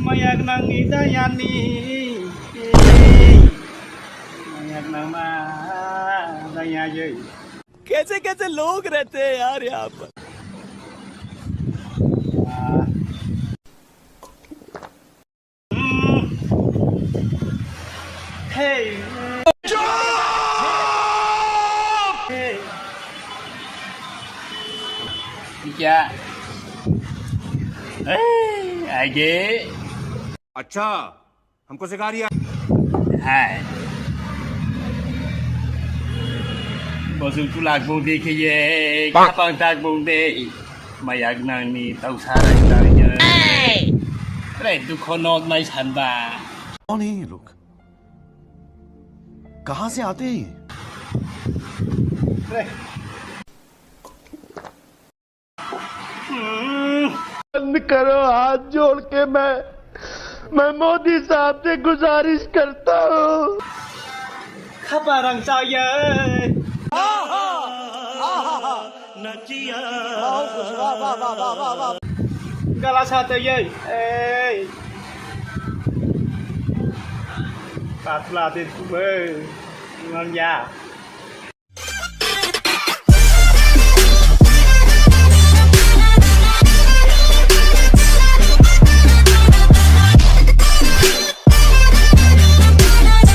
Mayak nang idayani mayak nang ma daya je कैसे कैसे लोग रहते हैं यार यहाँ पर। hey hey क्या आगे अच्छा हमको सिखा रिया hai Bosung tulak bung di kye kapang tak bung de mayak nang ni tau sarang tanya Re tu konot mai chan ba कौन है ये लोग, कहाँ से आते हैं ये? Re बंद करो, हाथ जोड़ के मैं मोदी साहब से गुजारिश करता हूँ। kaparang saya Gala sate ye Pat la tin tu bơ ngon ya